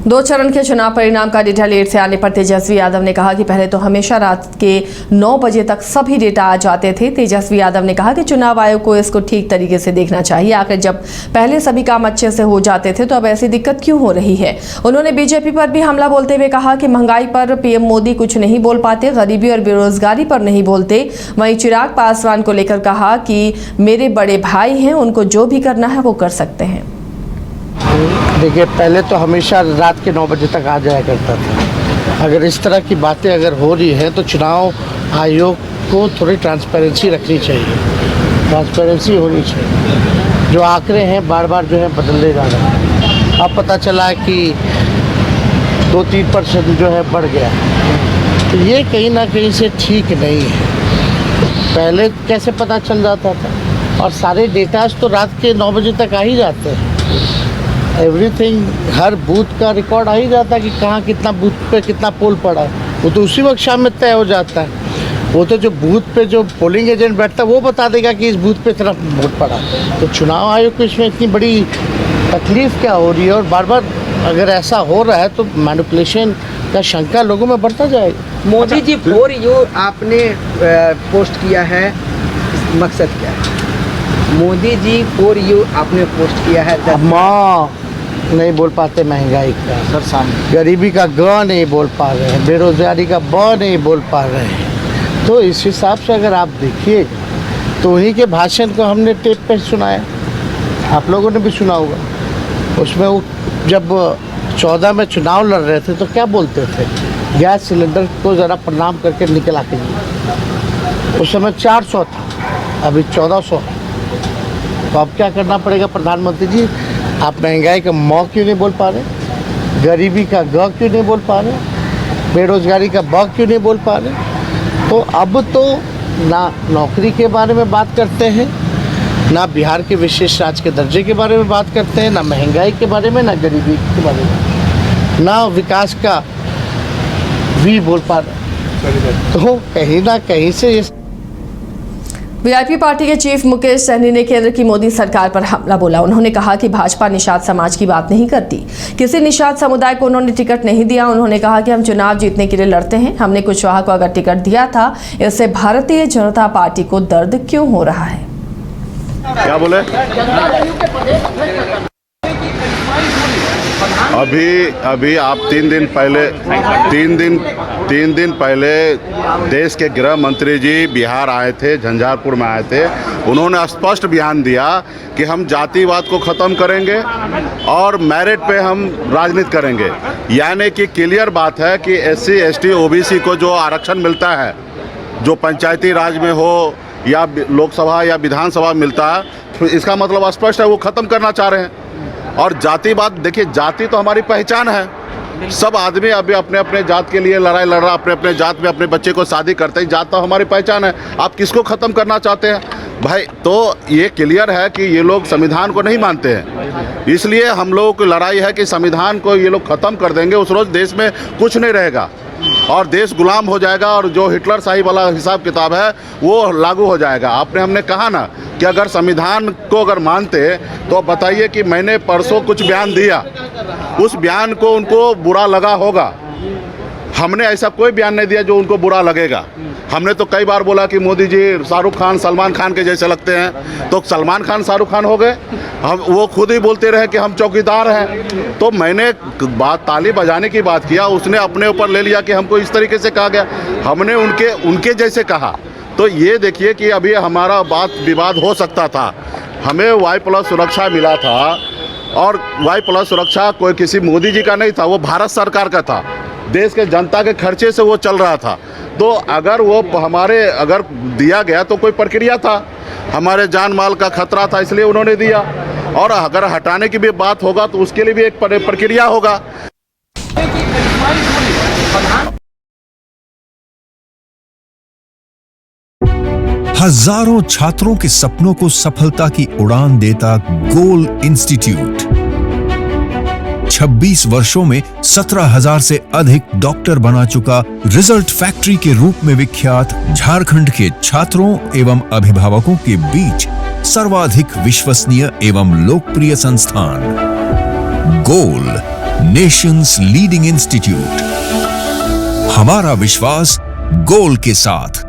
दो चरण के चुनाव परिणाम का डेटा लेट से आने पर तेजस्वी यादव ने कहा कि पहले तो हमेशा रात के 9 बजे तक सभी डेटा आ जाते थे। तेजस्वी यादव ने कहा कि चुनाव आयोग को इसको ठीक तरीके से देखना चाहिए। आखिर जब पहले सभी काम अच्छे से हो जाते थे तो अब ऐसी दिक्कत क्यों हो रही है। उन्होंने बीजेपी पर भी हमला बोलते हुए कहा कि महंगाई पर पीएम मोदी कुछ नहीं बोल पाते, गरीबी और बेरोजगारी पर नहीं बोलते। वहीं चिराग पासवान को लेकर कहा कि मेरे बड़े भाई हैं, उनको जो भी करना है वो कर सकते हैं। देखिए, पहले तो हमेशा रात के 9 बजे तक आ जाया करता था। अगर इस तरह की बातें अगर हो रही हैं तो चुनाव आयोग को थोड़ी ट्रांसपेरेंसी रखनी चाहिए, ट्रांसपेरेंसी होनी चाहिए। जो आंकड़े हैं बार बार जो है बदलने जा रहे हैं। अब पता चला कि 2-3% जो है बढ़ गया, तो ये कहीं ना कहीं से ठीक नहीं है। पहले कैसे पता चल जाता था, और सारे डेटाज तो रात के 9 बजे तक आ ही जाते हैं। एवरीथिंग, हर बूथ का रिकॉर्ड आ ही जाता है कि कहाँ कितना बूथ पे कितना पोल पड़ा है। वो तो उसी वक्त शाम में तय हो जाता है। वो तो जो बूथ पे जो पोलिंग एजेंट बैठता है वो बता देगा कि इस बूथ पे इतना वोट पड़ा। तो चुनाव आयोग को इसमें इतनी बड़ी तकलीफ क्या हो रही है, और बार बार अगर ऐसा हो रहा है तो मैनिपुलेशन का शंका लोगों में बढ़ता जाएगा। मोदी जी फॉर यू आपने पोस्ट किया है, मकसद क्या है? मोदी जी फॉर यू आपने पोस्ट किया है। माँ नहीं बोल पाते, महंगाई का सर सामने, गरीबी का ग नहीं बोल पा रहे हैं, बेरोजगारी का ब नहीं बोल पा रहे हैं। तो इस हिसाब से अगर आप देखिएगा तो उन्हीं के भाषण को हमने टेप पे सुनाया, आप लोगों ने भी सुना होगा। उसमें वो जब 14 में चुनाव लड़ रहे थे तो क्या बोलते थे, गैस सिलेंडर को ज़रा प्रणाम करके निकल आके जी। उस समय 400 था, अभी 1400 है। तो अब क्या करना पड़ेगा प्रधानमंत्री जी, आप महंगाई का म क्यों नहीं बोल पा रहे, गरीबी का ग क्यों नहीं बोल पा रहे, बेरोजगारी का ब क्यों नहीं बोल पा रहे। तो अब तो ना नौकरी के बारे में बात करते हैं, ना बिहार के विशेष राज्य के दर्जे के बारे में बात करते हैं, ना महंगाई के बारे में, ना गरीबी के बारे में, ना विकास का भी बोल पा रहे। तो कहीं ना कहीं से वीआईपी पार्टी के चीफ मुकेश सहनी ने केंद्र की मोदी सरकार पर हमला बोला। उन्होंने कहा कि भाजपा निषाद समाज की बात नहीं करती, किसी निषाद समुदाय को उन्होंने टिकट नहीं दिया। उन्होंने कहा कि हम चुनाव जीतने के लिए लड़ते हैं, हमने कुशवाहा को अगर टिकट दिया था, इससे भारतीय जनता पार्टी को दर्द क्यों हो रहा है। क्या बोले? अभी आप 3 दिन पहले देश के गृह मंत्री जी बिहार आए थे, झंझारपुर में आए थे। उन्होंने स्पष्ट बयान दिया कि हम जातिवाद को ख़त्म करेंगे और मेरिट पे हम राजनीति करेंगे। यानी कि क्लियर बात है कि SC ST OBC को जो आरक्षण मिलता है, जो पंचायती राज में हो या लोकसभा या विधानसभा मिलता है, तो इसका मतलब स्पष्ट है वो ख़त्म करना चाह रहे हैं। और जातिवाद, देखिए जाति तो हमारी पहचान है, सब आदमी अभी अपने अपने जात के लिए लड़ाई लड़ रहा, अपने अपने जात में अपने बच्चे को शादी करते हैं, जात तो हमारी पहचान है। आप किसको ख़त्म करना चाहते हैं भाई? तो ये क्लियर है कि ये लोग संविधान को नहीं मानते हैं, इसलिए हम लोगों की लड़ाई है कि संविधान को ये लोग ख़त्म कर देंगे, उस रोज़ देश में कुछ नहीं रहेगा और देश गुलाम हो जाएगा, और जो हिटलर शाही वाला हिसाब किताब है वो लागू हो जाएगा। हमने कहा ना कि अगर संविधान को अगर मानते तो बताइए कि मैंने परसों कुछ बयान दिया, उस बयान को उनको बुरा लगा होगा। हमने ऐसा कोई बयान नहीं दिया जो उनको बुरा लगेगा। हमने तो कई बार बोला कि मोदी जी शाहरुख खान सलमान खान के जैसे लगते हैं, तो सलमान खान शाहरुख खान हो गए। हम वो खुद ही बोलते रहे कि हम चौकीदार हैं। तो मैंने बात ताली बजाने की बात किया, उसने अपने ऊपर ले लिया कि हमको इस तरीके से कहा गया, हमने उनके जैसे कहा। तो ये देखिए कि अभी हमारा बात विवाद हो सकता था। हमें Y+ सुरक्षा मिला था, और Y+ सुरक्षा कोई किसी मोदी जी का नहीं था, वो भारत सरकार का था, देश के जनता के खर्चे से वो चल रहा था। तो अगर वो अगर दिया गया तो कोई प्रक्रिया था, हमारे जान माल का खतरा था, इसलिए उन्होंने दिया। और अगर हटाने की भी बात होगा तो उसके लिए भी एक प्रक्रिया होगा। हजारों छात्रों के सपनों को सफलता की उड़ान देता गोल इंस्टीट्यूट 26 वर्षों में 17,000 से अधिक डॉक्टर बना चुका, रिजल्ट फैक्ट्री के रूप में विख्यात, झारखंड के छात्रों एवं अभिभावकों के बीच सर्वाधिक विश्वसनीय एवं लोकप्रिय संस्थान गोल नेशंस लीडिंग इंस्टीट्यूट, हमारा विश्वास गोल के साथ।